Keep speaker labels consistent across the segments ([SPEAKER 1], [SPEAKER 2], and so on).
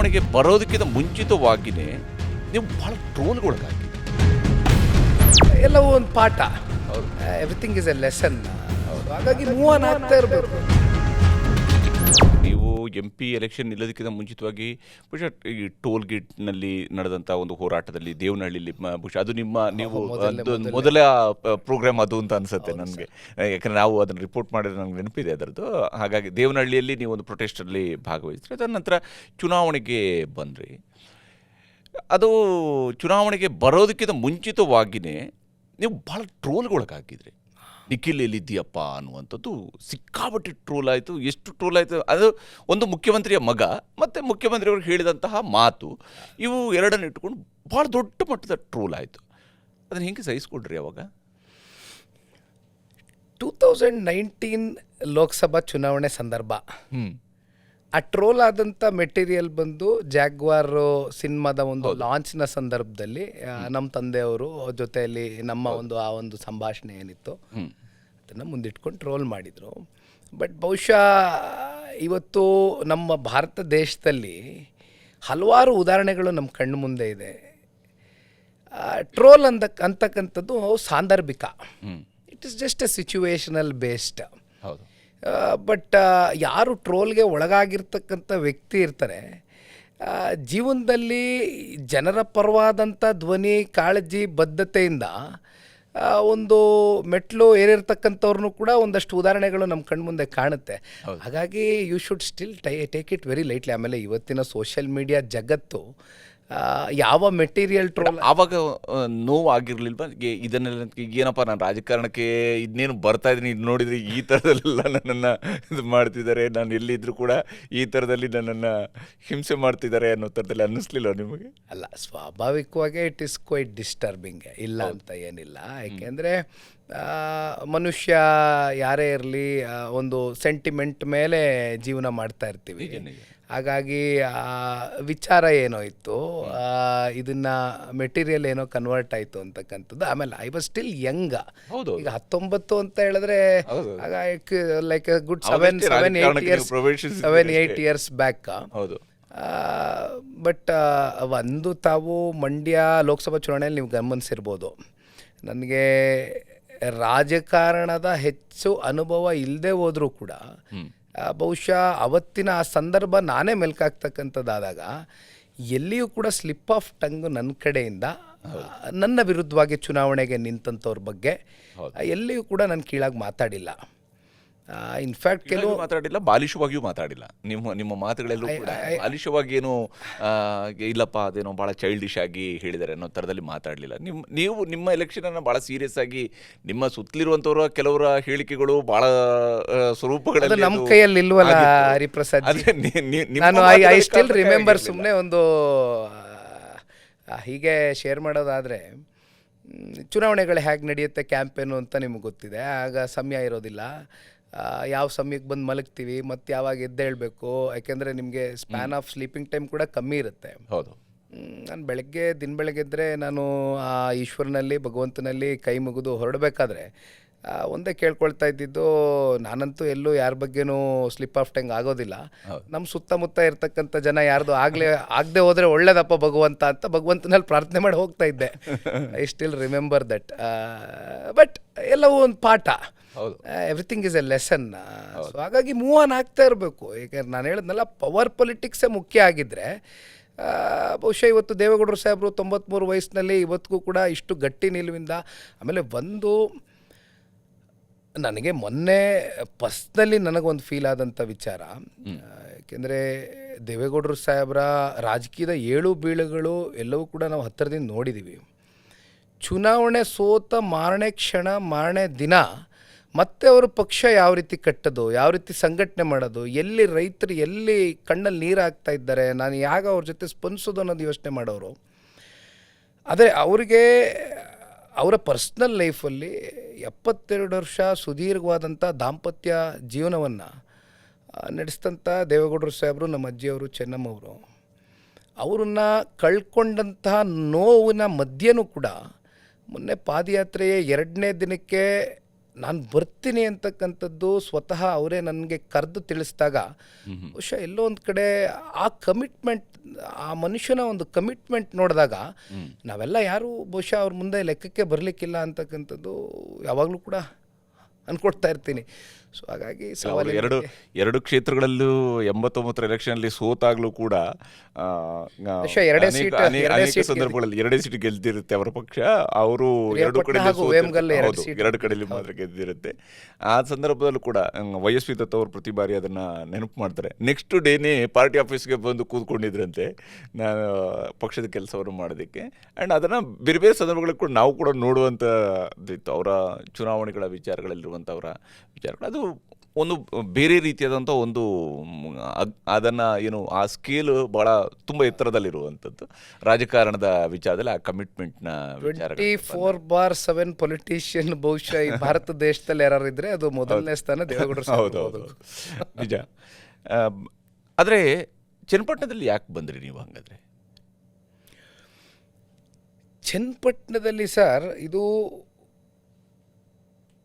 [SPEAKER 1] ಚುನಾವಣೆಗೆ ಬರೋದಕ್ಕಿಂತ ಮುಂಚಿತವಾಗಿಯೇ ನೀವು ಭಾಳ ಟ್ರೋಲ್ಗೊಳಗಾಗಿ.
[SPEAKER 2] ಎಲ್ಲವೂ ಒಂದು ಪಾಠ. Everything is A lesson. ಹಾಗಾಗಿ ಮೂವ್ ಆನ್ ಆಗ್ತಾ ಇರಬೇಕು.
[SPEAKER 1] ನೀವು MP ಎಲೆಕ್ಷನ್ ನಿಲ್ಲೋದಕ್ಕಿಂತ ಮುಂಚಿತವಾಗಿ ಬಹುಶಃ ಈ ಟೋಲ್ ಗೇಟ್ನಲ್ಲಿ ನಡೆದಂಥ ಒಂದು ಹೋರಾಟದಲ್ಲಿ ದೇವನಹಳ್ಳಿಲಿ ಬಹುಶಃ ಅದು ನೀವು ಮೊದಲ ಪ್ರೋಗ್ರಾಮ್ ಅದು ಅಂತ ಅನಿಸುತ್ತೆ ನನಗೆ. ಯಾಕಂದರೆ ನಾವು ಅದನ್ನು ರಿಪೋರ್ಟ್ ಮಾಡಿದ್ರೆ ನನಗೆ ನೆನಪಿದೆ ಅದರದ್ದು. ಹಾಗಾಗಿ ದೇವನಹಳ್ಳಿಯಲ್ಲಿ ನೀವು ಒಂದು ಪ್ರೊಟೆಸ್ಟಲ್ಲಿ ಭಾಗವಹಿಸಿದ್ರಿ. ಅದರ ನಂತರ ಚುನಾವಣೆಗೆ ಬಂದ್ರಿ. ಅದು ಚುನಾವಣೆಗೆ ಬರೋದಕ್ಕಿಂತ ಮುಂಚಿತವಾಗಿಯೇ ನೀವು ಭಾಳ ಟ್ರೋಲ್ಗೊಳಗಾಗಿದ್ರಿ. ನಿಖಿಲ್ ಎಲ್ಲಿದ್ದೀಯಪ್ಪ ಅನ್ನುವಂಥದ್ದು ಸಿಕ್ಕಾಪಟ್ಟೆ ಟ್ರೋಲ್ ಆಯಿತು. ಎಷ್ಟು ಟ್ರೋಲ್ ಆಯಿತು, ಅದು ಒಂದು ಮುಖ್ಯಮಂತ್ರಿಯ ಮಗ ಮತ್ತು ಮುಖ್ಯಮಂತ್ರಿಯವರು ಹೇಳಿದಂತಹ ಮಾತು, ಇವು ಎರಡನ್ನು ಇಟ್ಕೊಂಡು ಭಾಳ ದೊಡ್ಡ ಮಟ್ಟದ ಟ್ರೋಲ್ ಆಯಿತು. ಅದನ್ನು ಹೆಂಗೆ ಸಹಿಸ್ಕೊಡ್ರಿ ಅವಾಗ?
[SPEAKER 2] 2019 ಲೋಕಸಭಾ ಚುನಾವಣೆ ಸಂದರ್ಭ. ಆ ಟ್ರೋಲ್ ಆದಂಥ ಮೆಟೀರಿಯಲ್ ಬಂದು ಜಾಗ್ವಾರ್ ಸಿನಿಮಾದ ಒಂದು ಲಾಂಚ್ನ ಸಂದರ್ಭದಲ್ಲಿ ನಮ್ಮ ತಂದೆಯವರು ಜೊತೆಯಲ್ಲಿ ನಮ್ಮ ಆ ಒಂದು ಸಂಭಾಷಣೆ ಏನಿತ್ತು ಅದನ್ನು ಮುಂದಿಟ್ಕೊಂಡು ಟ್ರೋಲ್ ಮಾಡಿದರು. ಬಟ್ ಬಹುಶಃ ಇವತ್ತು ನಮ್ಮ ಭಾರತ ದೇಶದಲ್ಲಿ ಹಲವಾರು ಉದಾಹರಣೆಗಳು ನಮ್ಮ ಕಣ್ಣು ಮುಂದೆ ಇದೆ. ಟ್ರೋಲ್ ಅಂತಕ್ಕಂಥದ್ದು ಸಾಂದರ್ಭಿಕ. It is just A situational based.
[SPEAKER 1] ಹೌದು.
[SPEAKER 2] ಬಟ್ ಯಾರು ಟ್ರೋಲ್ಗೆ ಒಳಗಾಗಿರ್ತಕ್ಕಂಥ ವ್ಯಕ್ತಿ ಇರ್ತಾರೆ, ಜೀವನದಲ್ಲಿ ಜನರ ಪರವಾದಂಥ ಧ್ವನಿ, ಕಾಳಜಿ, ಬದ್ಧತೆಯಿಂದ ಒಂದು ಮೆಟ್ಲು ಏರಿರ್ತಕ್ಕಂಥವ್ರನ್ನೂ ಕೂಡ ಒಂದಷ್ಟು ಉದಾಹರಣೆಗಳು ನಮ್ಮ ಕಣ್ಮುಂದೆ ಕಾಣುತ್ತೆ. ಹಾಗಾಗಿ you should still take it very lightly. ಆಮೇಲೆ ಇವತ್ತಿನ ಸೋಷಿಯಲ್ ಮೀಡಿಯಾ ಜಗತ್ತು ಯಾವ ಮೆಟೀರಿಯಲ್ ಟ್ರೋಲ್
[SPEAKER 1] ಆವಾಗ ನೋವು ಆಗಿರಲಿಲ್ವ? ಇದನ್ನೆಲ್ಲ ಏನಪ್ಪ ನಾನು ರಾಜಕಾರಣಕ್ಕೆ ಇದನ್ನೇನು ಬರ್ತಾ ಇದ್ದೀನಿ, ಇದು ನೋಡಿದರೆ ಈ ಥರದಲ್ಲೆಲ್ಲ ನನ್ನನ್ನು ಇದು ಮಾಡ್ತಿದ್ದಾರೆ, ನಾನು ಎಲ್ಲಿದ್ದರೂ ಕೂಡ ಈ ಥರದಲ್ಲಿ ನನ್ನನ್ನು ಹಿಂಸೆ ಮಾಡ್ತಿದ್ದಾರೆ ಅನ್ನೋ ಥರದಲ್ಲಿ ಅನ್ನಿಸ್ಲಿಲ್ಲ ನಿಮಗೆ?
[SPEAKER 2] ಅಲ್ಲ, ಸ್ವಾಭಾವಿಕವಾಗಿ ಇಟ್ ಈಸ್ ಕ್ವೈಟ್ ಡಿಸ್ಟರ್ಬಿಂಗ್, ಇಲ್ಲ ಅಂತ ಏನಿಲ್ಲ. ಯಾಕೆಂದರೆ ಮನುಷ್ಯ ಯಾರೇ ಇರಲಿ ಒಂದು ಸೆಂಟಿಮೆಂಟ್ ಮೇಲೆ ಜೀವನ ಮಾಡ್ತಾ ಇರ್ತೀವಿ. ಹಾಗಾಗಿ ವಿಚಾರ ಏನೋ ಇತ್ತು, ಇದನ್ನು ಮೆಟೀರಿಯಲ್ ಏನೋ ಕನ್ವರ್ಟ್ ಆಯಿತು ಅಂತಕ್ಕಂಥದ್ದು. ಆಮೇಲೆ ಐ ವಾಸ್ ಸ್ಟಿಲ್ ಯಂಗ್. ಈಗ 19 ಅಂತ ಹೇಳಿದ್ರೆ like good 7-8 years back. But ಒಂದು ತಾವು ಮಂಡ್ಯ ಲೋಕಸಭಾ ಚುನಾವಣೆಯಲ್ಲಿ ನೀವು ಗಮನಿಸಿರ್ಬೋದು, ನನಗೆ ರಾಜಕಾರಣದ ಹೆಚ್ಚು ಅನುಭವ ಇಲ್ಲದೆ ಹೋದರೂ ಕೂಡ ಬಹುಶಃ ಅವತ್ತಿನ ಆ ಸಂದರ್ಭ ನಾನೇ ಮೆಲ್ಕಾಗ್ತಕ್ಕಂಥದ್ದಾದಾಗ ಎಲ್ಲಿಯೂ ಕೂಡ ಸ್ಲಿಪ್ ಆಫ್ ಟಂಗ್ ನನ್ನ ಕಡೆಯಿಂದ ನನ್ನ ವಿರುದ್ಧವಾಗಿ ಚುನಾವಣೆಗೆ ನಿಂತಂಥವ್ರ ಬಗ್ಗೆ ಎಲ್ಲಿಯೂ ಕೂಡ ನಾನು ಕೀಳಾಗಿ ಮಾತಾಡಿಲ್ಲ. ಇನ್ಫ್ಯಾಕ್ಟ್ ಕೆಲವು
[SPEAKER 1] ಮಾತಾಡಿಲ್ಲ, ಬಾಲಿಶವಾಗಿಯೂ ಮಾತಾಡಿಲ್ಲ. ನಿಮ್ಮ ಮಾತುಗಳೆಲ್ಲೂ ಕೂಡ ಬಾಲಿಶವಾಗಿ ಏನು ಇಲ್ಲಪ್ಪ ಅದೇನೋ ಭಾಳ ಚೈಲ್ಡಿಶ್ ಆಗಿ ಹೇಳಿದ್ದಾರೆ ಅನ್ನೋ ಥರದಲ್ಲಿ ಮಾತಾಡಲಿಲ್ಲ. ನೀವು ನಿಮ್ಮ ಎಲೆಕ್ಷನನ್ನು ಭಾಳ ಸೀರಿಯಸ್ ಆಗಿ, ನಿಮ್ಮ ಸುತ್ತಲಿರುವಂಥವ್ರ ಕೆಲವರ ಹೇಳಿಕೆಗಳು ಭಾಳ ಸ್ವರೂಪಗಳಲ್ಲಿ
[SPEAKER 2] ನಮ್ಮ ಕೈಯಲ್ಲಿ ಇಲ್ವಲ್ಲ ಹರಿಪ್ರಸಾದ್. ನಾನು ಐ ಸ್ಟಿಲ್ ರಿಮೆಂಬರ್, ಸುಮ್ಮನೆ ಒಂದು ಹೀಗೆ ಶೇರ್ ಮಾಡೋದಾದರೆ, ಚುನಾವಣೆಗಳು ಹೇಗೆ ನಡೆಯುತ್ತೆ ಕ್ಯಾಂಪೇನು ಅಂತ ನಿಮ್ಗೆ ಗೊತ್ತಿದೆ. ಆಗ ಸಮಯ ಇರೋದಿಲ್ಲ, ಯಾವ ಸಮಯಕ್ಕೆ ಬಂದು ಮಲಗ್ತೀವಿ, ಮತ್ತು ಯಾವಾಗ ಎದ್ದೇಳಬೇಕು, ಯಾಕೆಂದರೆ ನಿಮಗೆ ಸ್ಪ್ಯಾನ್ ಆಫ್ ಸ್ಲೀಪಿಂಗ್ ಟೈಮ್ ಕೂಡ ಕಮ್ಮಿ ಇರುತ್ತೆ.
[SPEAKER 1] ಹೌದು.
[SPEAKER 2] ನಾನು ದಿನ ಬೆಳಗ್ಗೆ ಎದ್ದರೆ ನಾನು ಆ ಈಶ್ವರನಲ್ಲಿ, ಭಗವಂತನಲ್ಲಿ ಕೈ ಮುಗಿದು ಹೊರಡಬೇಕಾದ್ರೆ ಒಂದೇ ಕೇಳ್ಕೊಳ್ತಾ ಇದ್ದಿದ್ದು, ನಾನಂತೂ ಎಲ್ಲೂ ಯಾರ ಬಗ್ಗೆನೂ ಸ್ಲಿಪ್ ಆಫ್ ಟಂಗ್ ಆಗೋದಿಲ್ಲ. ನಮ್ಮ ಸುತ್ತಮುತ್ತ ಇರ್ತಕ್ಕಂಥ ಜನ ಯಾರ್ದು ಆಗದೆ ಹೋದರೆ ಒಳ್ಳೇದಪ್ಪ ಭಗವಂತ ಅಂತ ಭಗವಂತನಲ್ಲಿ ಪ್ರಾರ್ಥನೆ ಮಾಡಿ ಹೋಗ್ತಾ ಇದ್ದೆ. I still remember that. But ಎಲ್ಲವೂ ಒಂದು ಪಾಠ. Everything is A lesson. So ಹಾಗಾಗಿ ಮೂವ್ ಆನ್ ಆಗ್ತಾ ಇರಬೇಕು. ಯಾಕಂದ್ರೆ ನಾನು ಹೇಳಿದ್ನಲ್ಲ, ಪವರ್ ಪೊಲಿಟಿಕ್ಸೇ ಮುಖ್ಯ ಆಗಿದ್ದರೆ ಬಹುಶಃ ಇವತ್ತು ದೇವೇಗೌಡರು ಸಾಹೇಬರು 93 ವಯಸ್ಸಿನಲ್ಲಿ ಇವತ್ತಿಗೂ ಕೂಡ ಇಷ್ಟು ಗಟ್ಟಿ ನಿಲುವಿಂದ. ಆಮೇಲೆ ಒಂದು ನನಗೆ ಮೊನ್ನೆ ಪರ್ಸ್ನಲಿ ನನಗೊಂದು ಫೀಲ್ ಆದಂಥ ವಿಚಾರ, ಯಾಕೆಂದರೆ ದೇವೇಗೌಡರು ಸಾಹೇಬರ ರಾಜಕೀಯದ ಏಳು ಬೀಳುಗಳು ಎಲ್ಲವೂ ಕೂಡ ನಾವು ಹತ್ತಿರದಿಂದ ನೋಡಿದ್ದೀವಿ. ಚುನಾವಣೆ ಸೋತ ಮಾರನೇ ಕ್ಷಣ, ಮಾರನೇ ದಿನ ಮತ್ತೆ ಅವರು ಪಕ್ಷ ಯಾವ ರೀತಿ ಕಟ್ಟೋದು, ಯಾವ ರೀತಿ ಸಂಘಟನೆ ಮಾಡೋದು, ಎಲ್ಲಿ ರೈತರು ಎಲ್ಲಿ ಕಣ್ಣಲ್ಲಿ ನೀರು ಹಾಕ್ತಾ ಇದ್ದಾರೆ, ನಾನು ಯಾಗ ಅವ್ರ ಜೊತೆ ಸ್ಪಂದಿಸೋದು ಅನ್ನೋದು ಯೋಚನೆ ಮಾಡೋರು. ಆದರೆ ಅವರಿಗೆ ಅವರ ಪರ್ಸ್ನಲ್ ಲೈಫಲ್ಲಿ 72 ವರ್ಷ ಸುದೀರ್ಘವಾದಂಥ ದಾಂಪತ್ಯ ಜೀವನವನ್ನು ನಡೆಸಿದಂಥ ದೇವೇಗೌಡರು ಸಾಹೇಬರು, ನಮ್ಮ ಅಜ್ಜಿಯವರು ಚೆನ್ನಮ್ಮವರು, ಅವರನ್ನು ಕಳ್ಕೊಂಡಂತಹ ನೋವಿನ ಮಧ್ಯೆನೂ ಕೂಡ ಮೊನ್ನೆ ಪಾದಯಾತ್ರೆಯ 2ನೇ ದಿನಕ್ಕೆ ನಾನು ಬರ್ತೀನಿ ಅಂತಕ್ಕಂಥದ್ದು ಸ್ವತಃ ಅವರೇ ನನಗೆ ಕರೆದು ತಿಳಿಸಿದಾಗ ಬಹುಶಃ ಎಲ್ಲೋ ಒಂದು ಕಡೆ ಆ ಕಮಿಟ್ಮೆಂಟ್, ಆ ಮನುಷ್ಯನ ಒಂದು ಕಮಿಟ್ಮೆಂಟ್ ನೋಡಿದಾಗ ನಾವೆಲ್ಲ ಯಾರೂ ಬಹುಶಃ ಅವ್ರ ಮುಂದೆ ಲೆಕ್ಕಕ್ಕೆ ಬರಲಿಕ್ಕಿಲ್ಲ ಅಂತಕ್ಕಂಥದ್ದು ಯಾವಾಗಲೂ ಕೂಡ ಅಂದ್ಕೊಡ್ತಾ ಇರ್ತೀನಿ. ಸೊ ಹಾಗಾಗಿ
[SPEAKER 1] ಅವರು ಎರಡು ಕ್ಷೇತ್ರಗಳಲ್ಲೂ 89 ಎಲೆಕ್ಷನ್ಲಿ ಸೋತಾಗ್ಲೂ ಕೂಡ ಅನೇಕ ಸಂದರ್ಭಗಳಲ್ಲಿ 2 ಸೀಟ್ ಗೆದ್ದಿರುತ್ತೆ ಅವರ ಪಕ್ಷ. ಅವರು 2 ಕಡೆಯಲ್ಲಿ ಮಾತ್ರ ಗೆದ್ದಿರುತ್ತೆ. ಆ ಸಂದರ್ಭದಲ್ಲೂ ಕೂಡ YSV ದತ್ತ ಅವರು ಪ್ರತಿ ಬಾರಿ ಅದನ್ನ ನೆನಪು ಮಾಡ್ತಾರೆ. ನೆಕ್ಸ್ಟ್ ಡೇನೇ ಪಾರ್ಟಿ ಆಫೀಸ್ಗೆ ಬಂದು ಕೂತ್ಕೊಂಡಿದ್ರಂತೆ ನಾನು ಪಕ್ಷದ ಕೆಲಸವನ್ನು ಮಾಡೋದಕ್ಕೆ. ಆ್ಯಂಡ್ ಅದನ್ನು ಬೇರೆ ಬೇರೆ ಸಂದರ್ಭಗಳಲ್ಲಿ ಕೂಡ ನಾವು ಕೂಡ ನೋಡುವಂಥದ್ದಿತ್ತು. ಅವರ ಚುನಾವಣೆಗಳ ವಿಚಾರಗಳಲ್ಲಿರುವಂಥವರ ವಿಚಾರಗಳು ಅದು ಒಂದು ಬೇರೆ ರೀತಿಯಾದಂಥ ಒಂದು ಅದನ್ನು ಏನು ಆ ಸ್ಕೇಲು ಭಾಳ ತುಂಬ ಎತ್ತರದಲ್ಲಿರುವಂಥದ್ದು ರಾಜಕಾರಣದ ವಿಚಾರದಲ್ಲಿ. ಆ ಕಮಿಟ್ಮೆಂಟ್ನ ವಿಚಾರ
[SPEAKER 2] 24/7 ಪೊಲಿಟಿಷಿಯನ್ ಬಹುಶಃ ಈ ಭಾರತ ದೇಶದಲ್ಲಿ ಯಾರು ಇದ್ರೆ ಅದು ಮೊದಲನೇ ಸ್ಥಾನ ದೇವೇಗೌಡರು.
[SPEAKER 1] ಹೌದು, ನಿಜ. ಆದರೆ ಚನ್ನಪಟ್ಟಣದಲ್ಲಿ ಯಾಕೆ ಬಂದ್ರಿ ನೀವು ಹಾಗಾದರೆ?
[SPEAKER 2] ಚನ್ನಪಟ್ಟಣದಲ್ಲಿ ಸರ್ ಇದು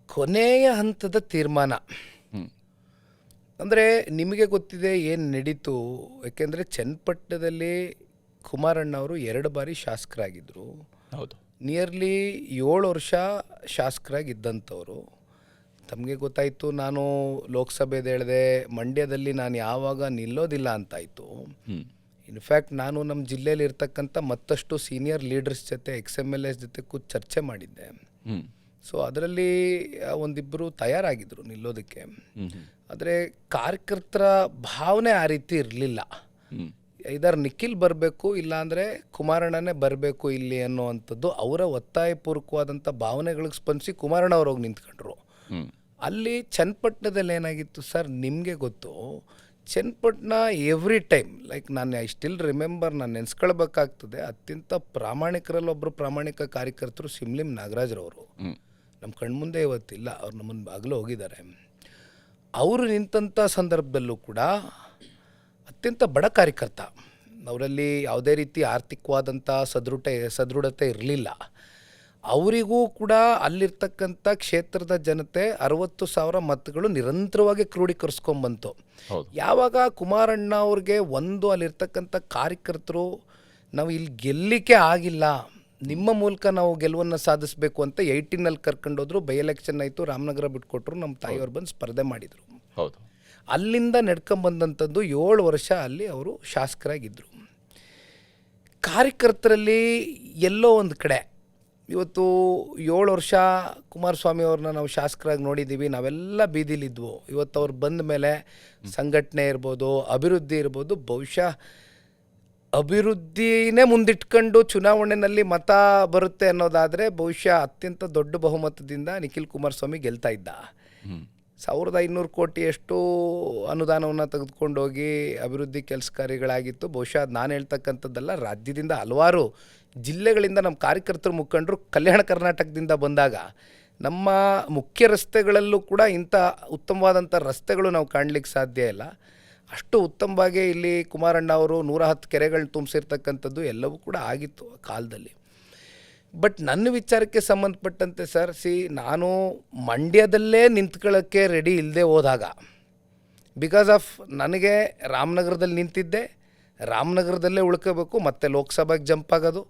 [SPEAKER 2] ಕೊನೆಯ ಹಂತದ ತೀರ್ಮಾನ. ಅಂದರೆ ನಿಮಗೆ ಗೊತ್ತಿದೆ ಏನು ನಡೀತು. ಯಾಕೆಂದರೆ ಚನ್ನಪಟ್ಟಣದಲ್ಲಿ ಕುಮಾರಣ್ಣವರು 2 ಬಾರಿ ಶಾಸಕರಾಗಿದ್ದರು.
[SPEAKER 1] ಹೌದು,
[SPEAKER 2] ನಿಯರ್ಲಿ 7 ವರ್ಷ ಶಾಸಕರಾಗಿದ್ದಂಥವ್ರು. ತಮಗೆ ಗೊತ್ತಾಯಿತು, ನಾನು ಲೋಕಸಭೆದು ಹೇಳಿದೆ, ಮಂಡ್ಯದಲ್ಲಿ ನಾನು ಯಾವಾಗ ನಿಲ್ಲೋದಿಲ್ಲ ಅಂತಾಯಿತು. ಇನ್ಫ್ಯಾಕ್ಟ್ ನಾನು ನಮ್ಮ ಜಿಲ್ಲೆಯಲ್ಲಿ ಇರ್ತಕ್ಕಂಥ ಮತ್ತಷ್ಟು ಸೀನಿಯರ್ ಲೀಡರ್ಸ್ ಜೊತೆ XMLAs ಜೊತೆ ಕೂತು ಚರ್ಚೆ ಮಾಡಿದ್ದೆ. ಸೊ ಅದರಲ್ಲಿ ಒಂದಿಬ್ಬರು ತಯಾರಾಗಿದ್ದರು ನಿಲ್ಲೋದಕ್ಕೆ. ಆದರೆ ಕಾರ್ಯಕರ್ತರ ಭಾವನೆ ಆ ರೀತಿ ಇರಲಿಲ್ಲ. ಇದರ ನಿಖಿಲ್ ಬರಬೇಕು, ಇಲ್ಲಾಂದರೆ ಕುಮಾರಣ್ಣನೇ ಬರಬೇಕು ಇಲ್ಲಿ ಅನ್ನುವಂಥದ್ದು ಅವರ ಒತ್ತಾಯಪೂರ್ವಕವಾದಂಥ ಭಾವನೆಗಳಿಗೆ ಸ್ಪಂದಿಸಿ ಕುಮಾರಣ್ಣ ಅವ್ರು ಹೋಗಿ ನಿಂತ್ಕೊಂಡ್ರು. ಅಲ್ಲಿ ಚನ್ನಪಟ್ಟಣದಲ್ಲಿ ಏನಾಗಿತ್ತು ಸರ್, ನಿಮಗೆ ಗೊತ್ತು, ಚನ್ನಪಟ್ಟಣ ಎವ್ರಿ ಟೈಮ್ ಲೈಕ್ ನಾನು ಐ ಸ್ಟಿಲ್ ರಿಮೆಂಬರ್, ನಾನು ನೆನೆಸ್ಕೊಳ್ಬೇಕಾಗ್ತದೆ, ಅತ್ಯಂತ ಪ್ರಾಮಾಣಿಕರಲ್ಲೊಬ್ಬರು ಪ್ರಾಮಾಣಿಕ ಕಾರ್ಯಕರ್ತರು ಸಿಮ್ಲಿಂ ನಾಗರಾಜ್ರವರು. ನಮ್ಮ ಕಣ್ಮುಂದೆ ಇವತ್ತಿಲ್ಲ, ಅವ್ರು ನಮ್ಮನ್ನು ಆಗಲೂ ಹೋಗಿದ್ದಾರೆ. ಅವರು ನಿಂತಂಥ ಸಂದರ್ಭದಲ್ಲೂ ಕೂಡ ಅತ್ಯಂತ ಬಡ ಕಾರ್ಯಕರ್ತ, ಅವರಲ್ಲಿ ಯಾವುದೇ ರೀತಿ ಆರ್ಥಿಕವಾದಂಥ ಸದೃಢತೆ ಇರಲಿಲ್ಲ. ಅವರಿಗೂ ಕೂಡ ಅಲ್ಲಿರ್ತಕ್ಕಂಥ ಕ್ಷೇತ್ರದ ಜನತೆ 60,000 ಮತಗಳು ನಿರಂತರವಾಗಿ ಕ್ರೋಢೀಕರಿಸ್ಕೊಂಬಂತು. ಯಾವಾಗ ಕುಮಾರಣ್ಣ ಅವ್ರಿಗೆ ಅಲ್ಲಿರ್ತಕ್ಕಂಥ ಕಾರ್ಯಕರ್ತರು ನಾವು ಇಲ್ಲಿ ಗೆಲ್ಲಿಕ್ಕೆ ಆಗಿಲ್ಲ, ನಿಮ್ಮ ಮೂಲಕ ನಾವು ಗೆಲುವನ್ನು ಸಾಧಿಸಬೇಕು ಅಂತ 18ನಲ್ಲಿ ಕರ್ಕೊಂಡೋದ್ರು. ಬೈ ಎಲೆಕ್ಷನ್ ಆಯಿತು, ರಾಮನಗರ ಬಿಟ್ಕೊಟ್ರು, ನಮ್ಮ ತಾಯಿಯವ್ರು ಬಂದು ಸ್ಪರ್ಧೆ ಮಾಡಿದರು.
[SPEAKER 1] ಹೌದು,
[SPEAKER 2] ಅಲ್ಲಿಂದ ನಡ್ಕೊಂಬಂದಂಥದ್ದು 7 ವರ್ಷ ಅಲ್ಲಿ ಅವರು ಶಾಸಕರಾಗಿದ್ದರು. ಕಾರ್ಯಕರ್ತರಲ್ಲಿ ಎಲ್ಲೋ ಒಂದು ಕಡೆ ಇವತ್ತು 7 ವರ್ಷ ಕುಮಾರಸ್ವಾಮಿ ಅವ್ರನ್ನ ನಾವು ಶಾಸಕರಾಗಿ ನೋಡಿದ್ದೀವಿ, ನಾವೆಲ್ಲ ಬೀದಿಲಿದ್ವು. ಇವತ್ತು ಅವ್ರು ಬಂದ ಮೇಲೆ ಸಂಘಟನೆ ಇರ್ಬೋದು, ಅಭಿವೃದ್ಧಿ ಇರ್ಬೋದು, ಬಹುಶಃ ಅಭಿವೃದ್ಧಿನೇ ಮುಂದಿಟ್ಕೊಂಡು ಚುನಾವಣೆಯಲ್ಲಿ ಮತ ಬರುತ್ತೆ ಅನ್ನೋದಾದರೆ ಬಹುಶಃ ಅತ್ಯಂತ ದೊಡ್ಡ ಬಹುಮತದಿಂದ ನಿಖಿಲ್ ಕುಮಾರಸ್ವಾಮಿ ಗೆಲ್ತಾ ಇದ್ದ. 1500 ಕೋಟಿಯಷ್ಟು ಅನುದಾನವನ್ನು ತೆಗೆದುಕೊಂಡೋಗಿ ಅಭಿವೃದ್ಧಿ ಕೆಲಸ ಕಾರ್ಯಗಳಾಗಿತ್ತು. ಬಹುಶಃ ನಾನು ಹೇಳ್ತಕ್ಕಂಥದ್ದಲ್ಲ, ರಾಜ್ಯದಿಂದ ಹಲವಾರು ಜಿಲ್ಲೆಗಳಿಂದ ನಮ್ಮ ಕಾರ್ಯಕರ್ತರು ಮುಖಂಡರು ಕಲ್ಯಾಣ ಕರ್ನಾಟಕದಿಂದ ಬಂದಾಗ ನಮ್ಮ ಮುಖ್ಯ ರಸ್ತೆಗಳಲ್ಲೂ ಕೂಡ ಇಂಥ ಉತ್ತಮವಾದಂಥ ರಸ್ತೆಗಳು ನಾವು ಕಾಣಲಿಕ್ಕೆ ಸಾಧ್ಯ ಇಲ್ಲ. ಅಷ್ಟು ಉತ್ತಮವಾಗಿ ಇಲ್ಲಿ ಕುಮಾರಣ್ಣ ಅವರು 110 ಕೆರೆಗಳನ್ನ ತುಂಬಿಸಿರ್ತಕ್ಕಂಥದ್ದು ಎಲ್ಲವೂ ಕೂಡ ಆಗಿತ್ತು ಆ ಕಾಲದಲ್ಲಿ. ಬಟ್ ನನ್ನ ವಿಚಾರಕ್ಕೆ ಸಂಬಂಧಪಟ್ಟಂತೆ ಸರ್, ನಾನು ಮಂಡ್ಯದಲ್ಲೇ ನಿಂತ್ಕೊಳ್ಳೋಕ್ಕೆ ರೆಡಿ ಇಲ್ಲದೆ ಹೋದಾಗ, ಬಿಕಾಸ್ ಆಫ್ ನನಗೆ ರಾಮನಗರದಲ್ಲಿ ನಿಂತಿದ್ದೆ, ರಾಮನಗರದಲ್ಲೇ ಉಳ್ಕೋಬೇಕು, ಮತ್ತೆ ಲೋಕಸಭೆಗೆ ಜಂಪ್ ಆಗೋದು,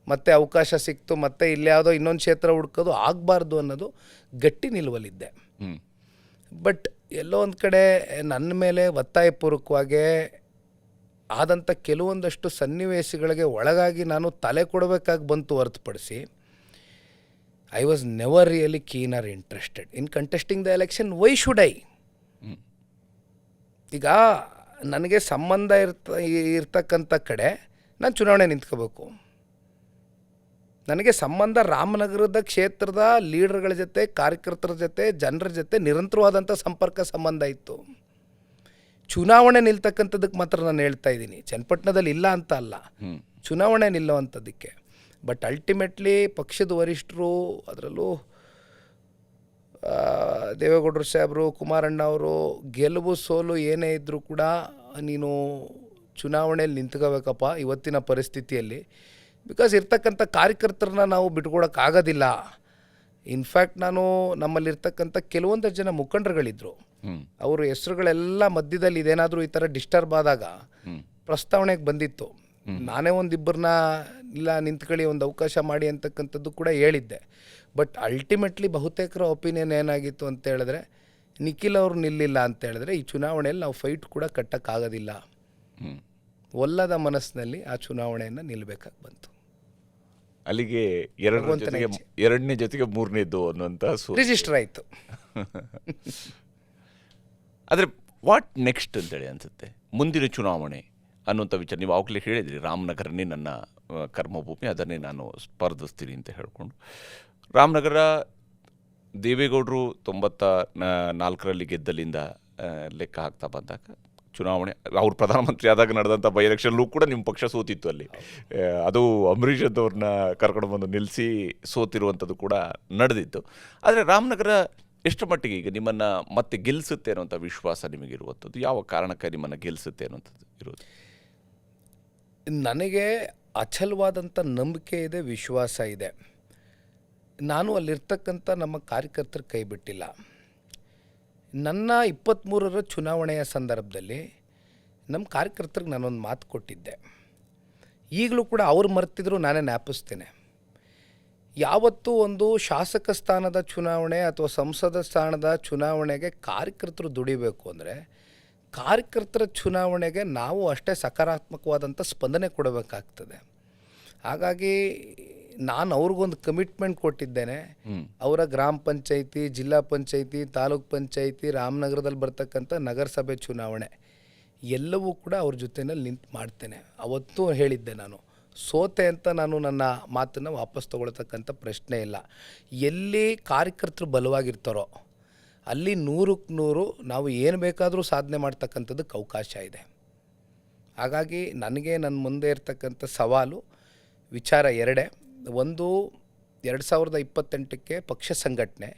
[SPEAKER 2] ಮತ್ತೆ ಅವಕಾಶ ಸಿಕ್ತು, ಮತ್ತೆ ಇಲ್ಲಾವುದೋ ಇನ್ನೊಂದು ಕ್ಷೇತ್ರ ಹುಡ್ಕೋದು ಆಗಬಾರ್ದು ಅನ್ನೋದು ಗಟ್ಟಿ ನಿಲುವಲ್ಲಿದ್ದೆ. ಬಟ್ ಎಲ್ಲೋ ಒಂದು ಕಡೆ ನನ್ನ ಮೇಲೆ ಒತ್ತಾಯಪೂರ್ವಕವಾಗಿ ಆದಂಥ ಕೆಲವೊಂದಷ್ಟು ಸನ್ನಿವೇಶಗಳಿಗೆ ಒಳಗಾಗಿ ನಾನು ತಲೆ ಕೊಡಬೇಕಾಗಿ ಬಂತು ಹೊರತುಪಡಿಸಿ I was never really keen are interested in contesting the election. Why should I? ಈಗ ನನಗೆ ಸಂಬಂಧ ಇರ್ತಕ್ಕಂಥ ಕಡೆ ನಾನು ಚುನಾವಣೆ ನಿಂತ್ಕೋಬೇಕು. ನನಗೆ ಸಂಬಂಧ ರಾಮನಗರದ ಕ್ಷೇತ್ರದ ಲೀಡರ್ಗಳ ಜೊತೆ, ಕಾರ್ಯಕರ್ತರ ಜೊತೆ, ಜನರ ಜೊತೆ ನಿರಂತರವಾದಂಥ ಸಂಪರ್ಕ ಸಂಬಂಧ ಇತ್ತು. ಚುನಾವಣೆ ನಿಲ್ತಕ್ಕಂಥದ್ದಕ್ಕೆ ಮಾತ್ರ ನಾನು ಹೇಳ್ತಾ ಇದ್ದೀನಿ, ಚನ್ನಪಟ್ಟಣದಲ್ಲಿ ಇಲ್ಲ ಅಂತ ಅಲ್ಲ, ಚುನಾವಣೆ ನಿಲ್ಲುವಂಥದ್ದಕ್ಕೆ. ಬಟ್ ಅಲ್ಟಿಮೇಟ್ಲಿ ಪಕ್ಷದ ವರಿಷ್ಠರು, ಅದರಲ್ಲೂ ದೇವೇಗೌಡರು ಸಾಹೇಬರು, ಕುಮಾರಣ್ಣ ಅವರು, ಗೆಲುವು ಸೋಲು ಏನೇ ಇದ್ದರೂ ಕೂಡ ನೀನು ಚುನಾವಣೆಯಲ್ಲಿ ನಿಂತ್ಕೋಬೇಕಪ್ಪ ಇವತ್ತಿನ ಪರಿಸ್ಥಿತಿಯಲ್ಲಿ. ಬಿಕಾಸ್ ಇರ್ತಕ್ಕಂಥ ಕಾರ್ಯಕರ್ತರನ್ನ ನಾವು ಬಿಟ್ಕೊಡೋಕ್ಕಾಗೋದಿಲ್ಲ. ಇನ್ಫ್ಯಾಕ್ಟ್ ನಾನು ನಮ್ಮಲ್ಲಿರ್ತಕ್ಕಂಥ ಕೆಲವೊಂದಷ್ಟು ಜನ ಮುಖಂಡರುಗಳಿದ್ರು, ಅವ್ರ ಹೆಸರುಗಳೆಲ್ಲ ಮಧ್ಯದಲ್ಲಿ ಇದೇನಾದರೂ ಈ ಥರ ಡಿಸ್ಟರ್ಬ್ ಆದಾಗ ಪ್ರಸ್ತಾವನೆಗೆ ಬಂದಿತ್ತು. ನಾನೇ ಒಂದಿಬ್ಬರನ್ನ ಇಲ್ಲ ನಿಂತ್ಕೊಳ್ಳಿ, ಒಂದು ಅವಕಾಶ ಮಾಡಿ ಅಂತಕ್ಕಂಥದ್ದು ಕೂಡ ಹೇಳಿದ್ದೆ. ಬಟ್ ಅಲ್ಟಿಮೇಟ್ಲಿ ಬಹುತೇಕರ ಒಪಿನಿಯನ್ ಏನಾಗಿತ್ತು ಅಂತ ಹೇಳಿದ್ರೆ, ನಿಖಿಲ್ ಅವ್ರು ನಿಲ್ಲಿಲ್ಲ ಅಂತ ಹೇಳಿದ್ರೆ ಈ ಚುನಾವಣೆಯಲ್ಲಿ ನಾವು ಫೈಟ್ ಕೂಡ ಕಟ್ಟಕ್ಕಾಗೋದಿಲ್ಲ. ಒಲ್ಲದ ಮನಸ್ಸಿನಲ್ಲಿ ಆ ಚುನಾವಣೆಯನ್ನು ನಿಲ್ಲಬೇಕಾಗಿ ಬಂತು.
[SPEAKER 1] ಅಲ್ಲಿಗೆ ಎರಡನೇ ಜೊತೆಗೆ ಮೂರನೇದು ಅನ್ನುವಂಥ
[SPEAKER 2] ರಿಜಿಸ್ಟರ್ ಆಯಿತು.
[SPEAKER 1] ಆದರೆ ವಾಟ್ ನೆಕ್ಸ್ಟ್ ಅಂತೇಳಿ ಅನಿಸುತ್ತೆ, ಮುಂದಿನ ಚುನಾವಣೆ ಅನ್ನುವಂಥ ವಿಚಾರ. ನೀವು ಆವಾಗಲೇ ಹೇಳಿದ್ರಿ, ರಾಮನಗರನೇ ನನ್ನ ಕರ್ಮಭೂಮಿ, ಅದನ್ನೇ ನಾನು ಸ್ಪರ್ಧಿಸ್ತೀನಿ ಅಂತ ಹೇಳಿಕೊಂಡು. ರಾಮನಗರ ದೇವೇಗೌಡರು 94ರಲ್ಲಿ ಗೆದ್ದಲಿಂದ ಲೆಕ್ಕ ಹಾಕ್ತಾ ಬಂದಾಗ ಚುನಾವಣೆ, ಅವ್ರು ಪ್ರಧಾನಮಂತ್ರಿ ಆದಾಗ ನಡೆದಂಥ ಬೈ ಎಲೆಕ್ಷನ್ಲೂ ಕೂಡ ನಿಮ್ಮ ಪಕ್ಷ ಸೋತಿತ್ತು ಅಲ್ಲಿ. ಅದು ಅಂಬರೀಷ್ ಅವ್ರನ್ನ ಕರ್ಕೊಂಡು ಬಂದು ನಿಲ್ಲಿಸಿ ಸೋತಿರುವಂಥದ್ದು ಕೂಡ ನಡೆದಿತ್ತು. ಆದರೆ ರಾಮನಗರ ಎಷ್ಟು ಮಟ್ಟಿಗೆ ಈಗ ನಿಮ್ಮನ್ನು ಮತ್ತೆ ಗೆಲ್ಲಿಸುತ್ತೆ ಅನ್ನೋಂಥ ವಿಶ್ವಾಸ ನಿಮಗಿರುವಂಥದ್ದು, ಯಾವ ಕಾರಣಕ್ಕೆ ನಿಮ್ಮನ್ನು ಗೆಲ್ಲಿಸುತ್ತೆ ಅನ್ನೋಂಥದ್ದು ಇರೋದು?
[SPEAKER 2] ನನಗೆ ಅಚಲವಾದಂಥ ನಂಬಿಕೆ ಇದೆ, ವಿಶ್ವಾಸ ಇದೆ. ನಾನು ಅಲ್ಲಿರ್ತಕ್ಕಂಥ ನಮ್ಮ ಕಾರ್ಯಕರ್ತರು ಕೈ ಬಿಟ್ಟಿಲ್ಲ. ನನ್ನ 23ರ ಚುನಾವಣೆಯ ಸಂದರ್ಭದಲ್ಲಿ ನಮ್ಮ ಕಾರ್ಯಕರ್ತರಿಗೆ ನಾನೊಂದು ಮಾತು ಕೊಟ್ಟಿದ್ದೆ. ಈಗಲೂ ಕೂಡ ಅವ್ರು ಮರ್ತಿದ್ರು, ನಾನೇ ಜ್ಞಾಪಿಸ್ತೇನೆ. ಯಾವತ್ತೂ ಒಂದು ಶಾಸಕ ಸ್ಥಾನದ ಚುನಾವಣೆ ಅಥವಾ ಸಂಸದ ಸ್ಥಾನದ ಚುನಾವಣೆಗೆ ಕಾರ್ಯಕರ್ತರು ದುಡಿಬೇಕು ಅಂದರೆ ಕಾರ್ಯಕರ್ತರ ಚುನಾವಣೆಗೆ ನಾವು ಅಷ್ಟೇ ಸಕಾರಾತ್ಮಕವಾದಂಥ ಸ್ಪಂದನೆ ಕೊಡಬೇಕಾಗ್ತದೆ. ಹಾಗಾಗಿ ನಾನು ಅವ್ರಿಗೊಂದು ಕಮಿಟ್ಮೆಂಟ್ ಕೊಟ್ಟಿದ್ದೇನೆ. ಅವರ ಗ್ರಾಮ ಪಂಚಾಯಿತಿ, ಜಿಲ್ಲಾ ಪಂಚಾಯಿತಿ, ತಾಲೂಕ್ ಪಂಚಾಯಿತಿ, ರಾಮನಗರದಲ್ಲಿ ಬರ್ತಕ್ಕಂಥ ನಗರಸಭೆ ಚುನಾವಣೆ ಎಲ್ಲವೂ ಕೂಡ ಅವ್ರ ಜೊತೆಯಲ್ಲಿ ನಿಂತು ಮಾಡ್ತೇನೆ. ಅವತ್ತೂ ಹೇಳಿದ್ದೆ, ನಾನು ಸೋತೆ ಅಂತ ನಾನು ನನ್ನ ಮಾತನ್ನು ವಾಪಸ್ ತಗೊಳ್ತಕ್ಕಂಥ ಪ್ರಶ್ನೆ ಇಲ್ಲ. ಎಲ್ಲಿ ಕಾರ್ಯಕರ್ತರು ಬಲವಾಗಿರ್ತಾರೋ ಅಲ್ಲಿ 100ಕ್ಕೆ 100 ನಾವು ಏನು ಬೇಕಾದರೂ ಸಾಧನೆ ಮಾಡ್ತಕ್ಕಂಥದ್ದಕ್ಕೆ ಅವಕಾಶ ಇದೆ. ಹಾಗಾಗಿ ನನಗೆ ನನ್ನ ಮುಂದೆ ಇರ್ತಕ್ಕಂಥ ಸವಾಲು ವಿಚಾರ ಎರಡೇ. ಒಂದು, 2028ಕ್ಕೆ ಪಕ್ಷ ಸಂಘಟನೆ,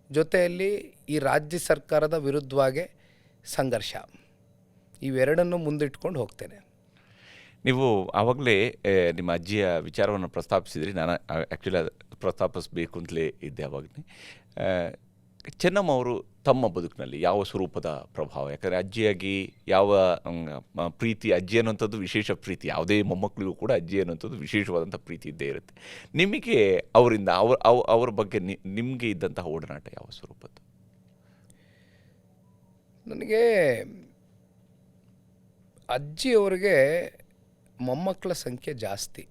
[SPEAKER 2] ಜೊತೆಯಲ್ಲಿ ಈ ರಾಜ್ಯ ಸರ್ಕಾರದ ವಿರುದ್ಧವಾಗಿ ಸಂಘರ್ಷ, ಇವೆರಡನ್ನು ಮುಂದಿಟ್ಕೊಂಡು ಹೋಗ್ತೇನೆ.
[SPEAKER 1] ನೀವು ಆವಾಗಲೇ ನಿಮ್ಮ ಅಜ್ಜಿಯ ವಿಚಾರವನ್ನು ಪ್ರಸ್ತಾಪಿಸಿದ್ರಿ. ನಾನು ಆ್ಯಕ್ಚುಲಿ ಪ್ರಸ್ತಾಪಿಸಬೇಕು ಅಂತಲೇ ಇದ್ದೆ ಆವಾಗಲೇ. ಚೆನ್ನಮ್ಮ ಅವರು ತಮ್ಮ ಬದುಕಿನಲ್ಲಿ ಯಾವ ಸ್ವರೂಪದ ಪ್ರಭಾವ, ಯಾಕಂದರೆ ಅಜ್ಜಿಯಾಗಿ ಯಾವ ಪ್ರೀತಿ, ಅಜ್ಜಿ ಅನ್ನುವಂಥದ್ದು ವಿಶೇಷ ಪ್ರೀತಿ, ಯಾವುದೇ ಮೊಮ್ಮಕ್ಕಳಿಗೂ ಕೂಡ ಅಜ್ಜಿ ಅನ್ನುವಂಥದ್ದು ವಿಶೇಷವಾದಂಥ ಪ್ರೀತಿ ಇದ್ದೇ ಇರುತ್ತೆ. ನಿಮಗೆ ಅವರಿಂದ ಅವ್ರ ಬಗ್ಗೆ ನಿಮಗೆ ಇದ್ದಂತಹ ಒಡನಾಟ ಯಾವ ಸ್ವರೂಪದ್ದು?
[SPEAKER 2] ನನಗೆ ಅಜ್ಜಿಯವರಿಗೆ ಮೊಮ್ಮಕ್ಕಳ ಸಂಖ್ಯೆ ಜಾಸ್ತಿ.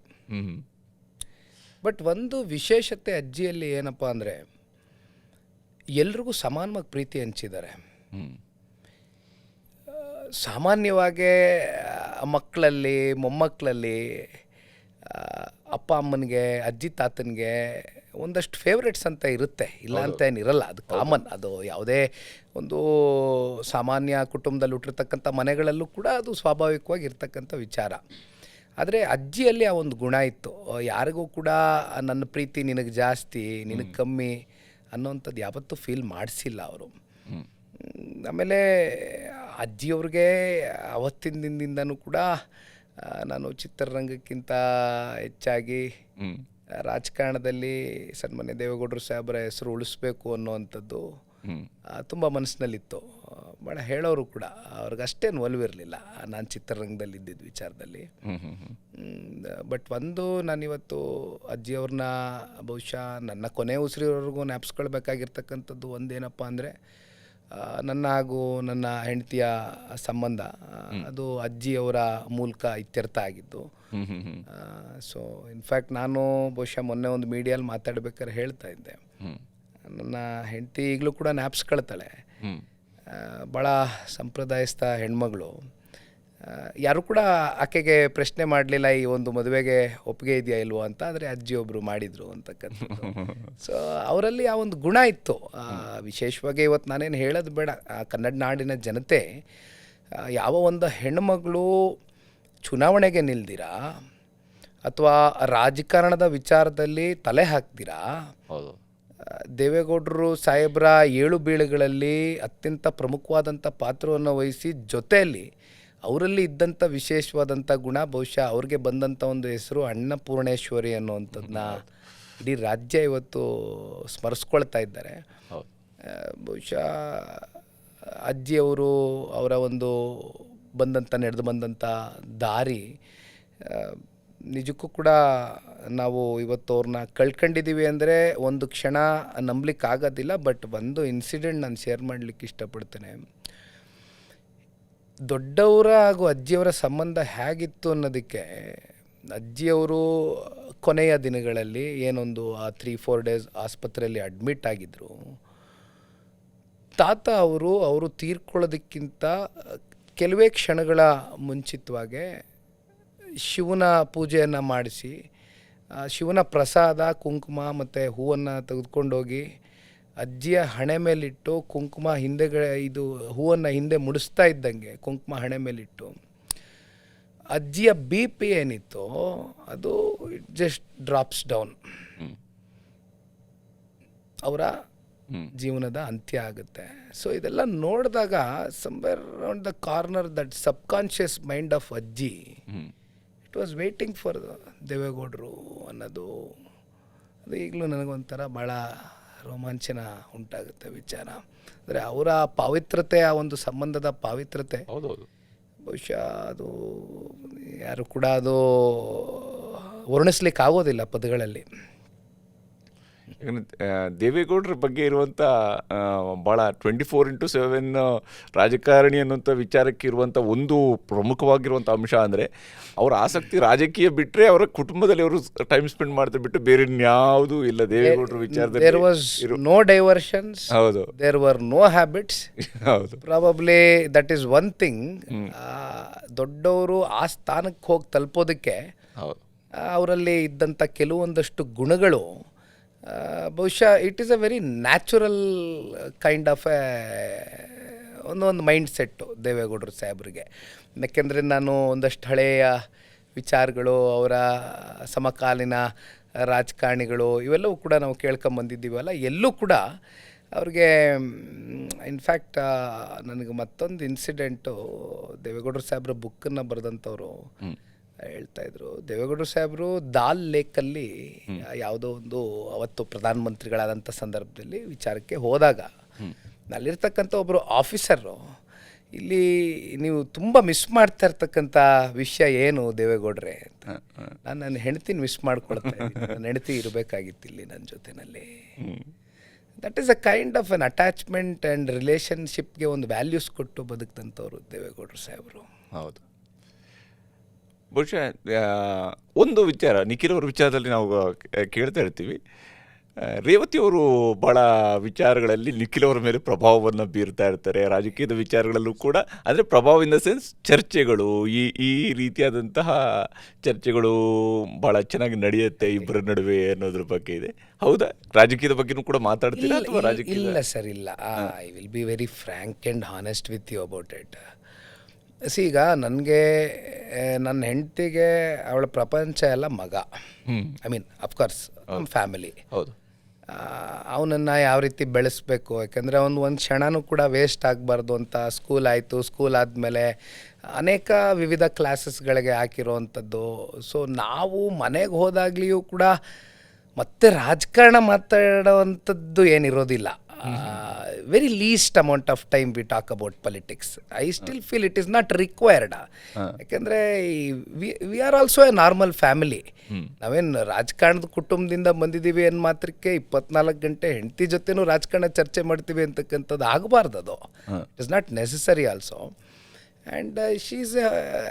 [SPEAKER 2] ಬಟ್ ಒಂದು ವಿಶೇಷತೆ ಅಜ್ಜಿಯಲ್ಲಿ ಏನಪ್ಪ ಅಂದರೆ ಎಲ್ರಿಗೂ ಸಮಾನವಾಗಿ ಪ್ರೀತಿ ಹಂಚಿದ್ದಾರೆ. ಸಾಮಾನ್ಯವಾಗಿ ಮಕ್ಕಳಲ್ಲಿ, ಮೊಮ್ಮಕ್ಕಳಲ್ಲಿ ಅಪ್ಪ ಅಮ್ಮನಿಗೆ, ಅಜ್ಜಿ ತಾತನಿಗೆ ಒಂದಷ್ಟು ಫೇವ್ರೇಟ್ಸ್ ಅಂತ ಇರುತ್ತೆ, ಇಲ್ಲ ಅಂತ ಏನಿರಲ್ಲ, ಅದು ಕಾಮನ್. ಅದು ಯಾವುದೇ ಒಂದು ಸಾಮಾನ್ಯ ಕುಟುಂಬದಲ್ಲಿ ಹುಟ್ಟಿರ್ತಕ್ಕಂಥ ಮನೆಗಳಲ್ಲೂ ಕೂಡ ಅದು ಸ್ವಾಭಾವಿಕವಾಗಿ ಇರ್ತಕ್ಕಂಥ ವಿಚಾರ. ಆದರೆ ಅಜ್ಜಿಯಲ್ಲಿ ಆ ಒಂದು ಗುಣ ಇತ್ತು, ಯಾರಿಗೂ ಕೂಡ ನನ್ನ ಪ್ರೀತಿ ನಿನಗೆ ಜಾಸ್ತಿ, ನಿನಗೆ ಕಮ್ಮಿ ಅನ್ನೋವಂಥದ್ದು ಯಾವತ್ತೂ ಫೀಲ್ ಮಾಡಿಸಿಲ್ಲ ಅವರು. ಆಮೇಲೆ ಅಜ್ಜಿಯವ್ರಿಗೆ ಅವತ್ತಿನ ದಿನದಿಂದನೂ ಕೂಡ ನಾನು ಚಿತ್ರರಂಗಕ್ಕಿಂತ ಹೆಚ್ಚಾಗಿ ರಾಜಕಾರಣದಲ್ಲಿ ಸನ್ಮಾನ್ಯ ದೇವೇಗೌಡರು ಸಾಹೇಬರ ಹೆಸರು ಉಳಿಸ್ಬೇಕು ಅನ್ನುವಂಥದ್ದು ತುಂಬ ಮನಸ್ಸಿನಲ್ಲಿತ್ತು. ಭಾಳ ಹೇಳೋರು ಕೂಡ, ಅವ್ರಿಗೆ ಅಷ್ಟೇನು ಒಲವಿರಲಿಲ್ಲ ನಾನು ಚಿತ್ರರಂಗದಲ್ಲಿ ಇದ್ದಿದ್ದ ವಿಚಾರದಲ್ಲಿ. ಬಟ್ ಒಂದು, ನಾನಿವತ್ತು ಅಜ್ಜಿಯವ್ರನ್ನ ಬಹುಶಃ ನನ್ನ ಕೊನೆ ಉಸಿರಿವರೆಗೂ ಜ್ಞಾಪಿಸ್ಕೊಳ್ಬೇಕಾಗಿರ್ತಕ್ಕಂಥದ್ದು ಒಂದೇನಪ್ಪ ಅಂದರೆ, ನನ್ನ ಹಾಗೂ ನನ್ನ ಹೆಂಡತಿಯ ಸಂಬಂಧ ಅದು ಅಜ್ಜಿಯವರ ಮೂಲಕ ಇತ್ಯರ್ಥ ಆಗಿದ್ದು. ಸೊ ಇನ್ಫ್ಯಾಕ್ಟ್ ನಾನು ಬಹುಶಃ ಮೊನ್ನೆ ಒಂದು ಮೀಡಿಯಲ್ಲಿ ಮಾತಾಡ್ಬೇಕಾದ್ರೆ ಹೇಳ್ತಾ ಇದ್ದೆ, ನನ್ನ ಹೆಂಡತಿ ಈಗಲೂ ಕೂಡ ಜ್ಞಾಪಿಸ್ಕೊಳ್ತಾಳೆ. ಭಾಳ ಸಂಪ್ರದಾಯಸ್ಥ ಹೆಣ್ಮಗಳು. ಯಾರು ಕೂಡ ಆಕೆಗೆ ಪ್ರಶ್ನೆ ಮಾಡಲಿಲ್ಲ ಈ ಒಂದು ಮದುವೆಗೆ ಒಪ್ಪಿಗೆ ಇದೆಯಾ ಇಲ್ವೋ ಅಂತ. ಆದರೆ ಅಜ್ಜಿಯೊಬ್ಬರು ಮಾಡಿದರು ಅಂತಕ್ಕಂಥದ್ದು. ಸೊ ಅವರಲ್ಲಿ ಆ ಒಂದು ಗುಣ ಇತ್ತು. ವಿಶೇಷವಾಗಿ ಇವತ್ತು ನಾನೇನು ಹೇಳೋದು ಬೇಡ, ಕನ್ನಡ ನಾಡಿನ ಜನತೆ ಯಾವ ಒಂದು ಹೆಣ್ಣುಮಗಳು ಚುನಾವಣೆಗೆ ನಿಲ್ದಿರಾ ಅಥವಾ ರಾಜಕಾರಣದ ವಿಚಾರದಲ್ಲಿ ತಲೆ ಹಾಕ್ದಿರಾ, ದೇವೇಗೌಡರು ಸಾಹೇಬರ 7 ಬೀಳುಗಳಲ್ಲಿ ಅತ್ಯಂತ ಪ್ರಮುಖವಾದಂಥ ಪಾತ್ರವನ್ನು ವಹಿಸಿ, ಜೊತೆಯಲ್ಲಿ ಅವರಲ್ಲಿ ಇದ್ದಂಥ ವಿಶೇಷವಾದಂಥ ಗುಣ, ಬಹುಶಃ ಅವ್ರಿಗೆ ಬಂದಂಥ ಒಂದು ಹೆಸರು ಅನ್ನಪೂರ್ಣೇಶ್ವರಿ ಅನ್ನುವಂಥದ್ದನ್ನ ಇಡೀ ರಾಜ್ಯ ಇವತ್ತು ಸ್ಮರಿಸ್ಕೊಳ್ತಾ ಇದ್ದಾರೆ.
[SPEAKER 1] ಹೌದು.
[SPEAKER 2] ಬಹುಶಃ ಅಜ್ಜಿಯವರು ಅವರ ಒಂದು ನಡೆದು ಬಂದಂಥ ದಾರಿ ನಿಜಕ್ಕೂ ಕೂಡ ನಾವು ಇವತ್ತು ಅವ್ರನ್ನ ಕಳ್ಕೊಂಡಿದ್ದೀವಿ ಅಂದರೆ ಒಂದು ಕ್ಷಣ ನಂಬಲಿಕ್ಕೆ ಆಗೋದಿಲ್ಲ. ಬಟ್ ಒಂದು ಇನ್ಸಿಡೆಂಟ್ ನಾನು ಶೇರ್ ಮಾಡಲಿಕ್ಕೆ ಇಷ್ಟಪಡ್ತೇನೆ. ದೊಡ್ಡವರ ಹಾಗೂ ಅಜ್ಜಿಯವರ ಸಂಬಂಧ ಹೇಗಿತ್ತು ಅನ್ನೋದಕ್ಕೆ ಅಜ್ಜಿಯವರು ಕೊನೆಯ ದಿನಗಳಲ್ಲಿ ಏನೊಂದು 3-4 ಡೇಸ್ ಆಸ್ಪತ್ರೆಯಲ್ಲಿ ಅಡ್ಮಿಟ್ ಆಗಿದ್ದರು. ತಾತ ಅವರು ತೀರ್ಕೊಳ್ಳೋದಕ್ಕಿಂತ ಕೆಲವೇ ಕ್ಷಣಗಳ ಮುಂಚಿತವಾಗೇ ಶಿವನ ಪೂಜೆಯನ್ನು ಮಾಡಿಸಿ ಶಿವನ ಪ್ರಸಾದ ಕುಂಕುಮ ಮತ್ತು ಹೂವನ್ನು ತೆಗೆದುಕೊಂಡೋಗಿ ಅಜ್ಜಿಯ ಹಣೆ ಮೇಲಿಟ್ಟು ಕುಂಕುಮ ಇದು ಹೂವನ್ನು ಹಿಂದೆ ಮುಡಿಸ್ತಾ ಇದ್ದಂಗೆ ಕುಂಕುಮ ಹಣೆ ಮೇಲಿಟ್ಟು ಅಜ್ಜಿಯ BP ಏನಿತ್ತು ಅದು ಇಟ್ ಜಸ್ಟ್ ಡ್ರಾಪ್ಸ್ ಡೌನ್. ಅವರ ಜೀವನದ ಅಂತ್ಯ ಆಗುತ್ತೆ. ಸೊ ಇದೆಲ್ಲ ನೋಡಿದಾಗ somewhere around the corner that subconscious mind of ಅಜ್ಜಿ ಇಟ್ ವಾಸ್ ವೇಟಿಂಗ್ ಫಾರ್ ದೇವೇಗೌಡರು ಅನ್ನೋದು ಅದು ಈಗಲೂ ನನಗೊಂಥರ ಭಾಳ ರೋಮಾಂಚನ ಉಂಟಾಗುತ್ತೆ ವಿಚಾರ. ಅಂದರೆ ಅವರ ಪಾವಿತ್ರತೆ, ಆ ಒಂದು ಸಂಬಂಧದ ಪಾವಿತ್ರತೆ
[SPEAKER 1] ಹೌದೌದು,
[SPEAKER 2] ಬಹುಶಃ ಅದು ಯಾರು ಕೂಡ ಅದು ವರ್ಣಿಸ್ಲಿಕ್ಕೆ ಆಗೋದಿಲ್ಲ ಪದಗಳಲ್ಲಿ.
[SPEAKER 1] ದೇವೇಗೌಡರ ಬಗ್ಗೆ ಇರುವಂಥ ಭಾಳ 24/7 ರಾಜಕಾರಣಿ ಅನ್ನುವಂಥ ವಿಚಾರಕ್ಕೆ ಇರುವಂಥ ಒಂದು ಪ್ರಮುಖವಾಗಿರುವಂಥ ಅಂಶ ಅಂದರೆ ಅವರ ಆಸಕ್ತಿ ರಾಜಕೀಯ ಬಿಟ್ಟರೆ ಅವರ ಕುಟುಂಬದಲ್ಲಿ ಅವರು ಟೈಮ್ ಸ್ಪೆಂಡ್ ಮಾಡ್ತಾ ಬಿಟ್ಟು ಬೇರೆ ಇನ್ಯಾವುದೂ ಇಲ್ಲ. ದೇವೇಗೌಡರ ವಿಚಾರದಲ್ಲಿ
[SPEAKER 2] ದೇರ್ ವಾಸ್ ನೋ ಡೈವರ್ಷನ್ಸ್,
[SPEAKER 1] ಹೌದು,
[SPEAKER 2] ದೇರ್ ವರ್ ನೋ ಹ್ಯಾಬಿಟ್ಸ್.
[SPEAKER 1] ಹೌದು,
[SPEAKER 2] probably that is one thing. ದೊಡ್ಡವರು ಆ ಸ್ಥಾನಕ್ಕೆ ಹೋಗಿ ತಲುಪೋದಕ್ಕೆ ಅವರಲ್ಲಿ ಇದ್ದಂಥ ಕೆಲವೊಂದಷ್ಟು ಗುಣಗಳು ಬಹುಶಃ it is a very natural kind of ಒಂದು ಮೈಂಡ್ ಸೆಟ್ಟು ದೇವೇಗೌಡರು ಸಾಹೇಬ್ರಿಗೆ. ಯಾಕೆಂದರೆ ನಾನು ಒಂದಷ್ಟು ಹಳೆಯ ವಿಚಾರಗಳು, ಅವರ ಸಮಕಾಲೀನ ರಾಜಕಾರಣಿಗಳು ಇವೆಲ್ಲವೂ ಕೂಡ ನಾವು ಕೇಳ್ಕೊಂಬಂದಿದ್ದೀವಲ್ಲ, ಎಲ್ಲೂ ಕೂಡ ಅವ್ರಿಗೆ ಇನ್ಫ್ಯಾಕ್ಟ್ ನನಗೆ ಮತ್ತೊಂದು ಇನ್ಸಿಡೆಂಟು, ದೇವೇಗೌಡರು ಸಾಹೇಬ್ರ ಬುಕ್ಕನ್ನು ಬರೆದಂಥವ್ರು ಹೇಳ್ತಾಯಿದ್ರು. ದೇವೇಗೌಡರು ಸಾಹೇಬರು ದಾಲ್ ಲೇಕಲ್ಲಿ ಯಾವುದೋ ಒಂದು ಅವತ್ತು ಪ್ರಧಾನಮಂತ್ರಿಗಳಾದಂಥ ಸಂದರ್ಭದಲ್ಲಿ ವಿಚಾರಕ್ಕೆ ಹೋದಾಗ ಅಲ್ಲಿರ್ತಕ್ಕಂಥ ಒಬ್ಬರು ಆಫೀಸರು, ಇಲ್ಲಿ ನೀವು ತುಂಬ ಮಿಸ್ ಮಾಡ್ತಾ ಇರ್ತಕ್ಕಂಥ ವಿಷಯ ಏನು ದೇವೇಗೌಡ್ರೆ ಅಂತ. ನಾನು ನನ್ನ ಹೆಂಡತಿನ ಮಿಸ್ ಮಾಡ್ಕೊಳ್ತಾ ಇದ್ದೀನಿ, ನನ್ನ ಹೆಂಡತಿ ಇರಬೇಕಾಗಿತ್ತು ಇಲ್ಲಿ ನನ್ನ ಜೊತೆಯಲ್ಲಿ. That is a kind of an attachment and ರಿಲೇಷನ್ಶಿಪ್ಗೆ ಒಂದು ವ್ಯಾಲ್ಯೂಸ್ ಕೊಟ್ಟು ಬದುಕ್ತಂಥವ್ರು ದೇವೇಗೌಡರು ಸಾಹೇಬರು.
[SPEAKER 1] ಹೌದು. ಬಹುಶಃ ಒಂದು ವಿಚಾರ ನಿಖಿಲ್ ಅವ್ರ ವಿಚಾರದಲ್ಲಿ ನಾವು ಕೇಳ್ತಾ ಇರ್ತೀವಿ, ರೇವತಿಯವರು ಭಾಳ ವಿಚಾರಗಳಲ್ಲಿ ನಿಖಿಲ್ ಅವರ ಮೇಲೆ ಪ್ರಭಾವವನ್ನು ಬೀರ್ತಾ ಇರ್ತಾರೆ. ರಾಜಕೀಯದ ವಿಚಾರಗಳಲ್ಲೂ ಕೂಡ, ಅಂದರೆ ಪ್ರಭಾವ ಇನ್ ದ ಸೆನ್ಸ್ ಚರ್ಚೆಗಳು, ಈ ರೀತಿಯಾದಂತಹ ಚರ್ಚೆಗಳು ಭಾಳ ಚೆನ್ನಾಗಿ ನಡೆಯುತ್ತೆ ಇಬ್ಬರ ನಡುವೆ ಅನ್ನೋದ್ರ ಬಗ್ಗೆ ಇದೆ. ಹೌದಾ? ರಾಜಕೀಯದ ಬಗ್ಗೆನೂ ಕೂಡ ಮಾತಾಡ್ತೀರಾ ಅಥವಾ ರಾಜಕೀಯ?
[SPEAKER 2] ಇಲ್ಲ ಸರ್, ಇಲ್ಲ. I will be very frank and honest with you about it. ಈಗ ನನಗೆ ನನ್ನ ಹೆಂಡತಿಗೆ ಅವಳ ಪ್ರಪಂಚ ಎಲ್ಲ ಮಗ. ಐ ಮೀನ್ ಅಫ್ಕೋರ್ಸ್ ನಮ್ಮ ಫ್ಯಾಮಿಲಿ.
[SPEAKER 1] ಹೌದು.
[SPEAKER 2] ಅವನನ್ನು ಯಾವ ರೀತಿ ಬೆಳೆಸಬೇಕು, ಯಾಕೆಂದರೆ ಒಂದು ಕ್ಷಣನೂ ಕೂಡ ವೇಸ್ಟ್ ಆಗಬಾರ್ದು ಅಂತ ಸ್ಕೂಲ್ ಆಯಿತು. ಸ್ಕೂಲ್ ಆದಮೇಲೆ ಅನೇಕ ವಿವಿಧ ಕ್ಲಾಸಸ್ಗಳಿಗೆ ಹಾಕಿರೋವಂಥದ್ದು. ಸೊ ನಾವು ಮನೆಗೆ ಹೋದಾಗ್ಲಿಯೂ ಕೂಡ ಮತ್ತೆ ರಾಜಕಾರಣ ಮಾತಾಡೋವಂಥದ್ದು ಏನಿರೋದಿಲ್ಲ. Very least amount of time we talk about politics. I still feel it is not required. ಯಾಕೆಂದರೆ we are also a normal family. ನಾವೇನು ರಾಜಕಾರಣದ ಕುಟುಂಬದಿಂದ ಬಂದಿದ್ದೀವಿ ಅನ್ನೋ ಮಾತ್ರಕ್ಕೆ 24 ಗಂಟೆ ಹೆಂಡತಿ ಜೊತೆನೂ ರಾಜಕಾರಣ ಚರ್ಚೆ ಮಾಡ್ತೀವಿ ಅಂತಕ್ಕಂಥದ್ದು ಆಗಬಾರ್ದು. ಅದು it is not necessary also. And she's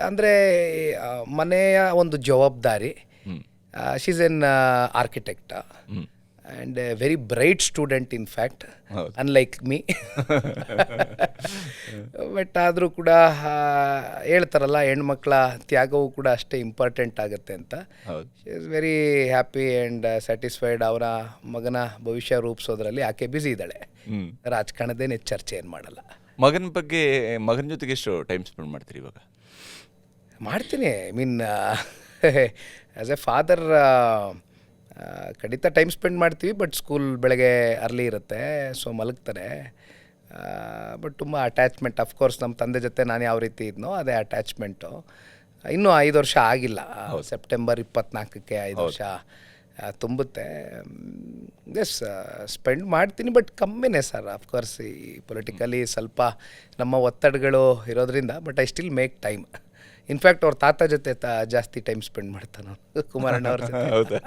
[SPEAKER 2] ಅಂದರೆ ಮನೆಯ ಒಂದು ಜವಾಬ್ದಾರಿ. She's N architect and a very bright student in fact, unlike me. But ಆದರೂ ಕೂಡ ಹೇಳ್ತಾರಲ್ಲ, ಹೆಣ್ಮಕ್ಳ ತ್ಯಾಗವೂ ಕೂಡ ಅಷ್ಟೇ ಇಂಪಾರ್ಟೆಂಟ್ ಆಗುತ್ತೆ ಅಂತ. She is very happy and satisfied. ಅವರ ಮಗನ ಭವಿಷ್ಯ ರೂಪಿಸೋದ್ರಲ್ಲಿ ಆಕೆ ಬ್ಯುಸಿ ಇದ್ದಾಳೆ. ರಾಜಕಾರಣದೇನೆ ಚರ್ಚೆ ಏನು ಮಾಡಲ್ಲ.
[SPEAKER 1] ಮಗನ ಜೊತೆಗೆ ಎಷ್ಟು ಟೈಮ್ ಸ್ಪೆಂಡ್ ಮಾಡ್ತೀರಿ ಇವಾಗ?
[SPEAKER 2] ಮಾಡ್ತೀನಿ. I mean as A father ಖಂಡಿತ ಟೈಮ್ ಸ್ಪೆಂಡ್ ಮಾಡ್ತೀವಿ. ಬಟ್ ಸ್ಕೂಲ್ ಬೆಳಗ್ಗೆ ಅರ್ಲಿ ಇರುತ್ತೆ, ಸೊ ಮಲಗ್ತಾರೆ. ಬಟ್ ತುಂಬ ಅಟ್ಯಾಚ್ಮೆಂಟ್. ಅಫ್ಕೋರ್ಸ್ ನಮ್ಮ ತಂದೆ ಜೊತೆ ನಾನು ಯಾವ ರೀತಿ ಇದ್ನೋ ಅದೇ ಅಟ್ಯಾಚ್ಮೆಂಟು. ಇನ್ನೂ 5 ವರ್ಷ ಆಗಿಲ್ಲ. ಸೆಪ್ಟೆಂಬರ್ 24ಕ್ಕೆ 5 ವರ್ಷ ತುಂಬುತ್ತೆ. ಎಸ್, ಸ್ಪೆಂಡ್ ಮಾಡ್ತೀನಿ, ಬಟ್ ಕಮ್ಮಿನೇ ಸರ್. ಅಫ್ಕೋರ್ಸ್ ಈ ಪೊಲಿಟಿಕಲಿ ಸ್ವಲ್ಪ ನಮ್ಮ ಒತ್ತಡಗಳು ಇರೋದ್ರಿಂದ, but I still make time. In fact ಅವ್ರ ತಾತ ಜೊತೆ ಜಾಸ್ತಿ ಟೈಮ್ ಸ್ಪೆಂಡ್ ಮಾಡ್ತಾನೆ ಕುಮಾರಣ್ಣ ಅವ್ರ ಜೊತೆ.
[SPEAKER 1] ಹೌದಾ?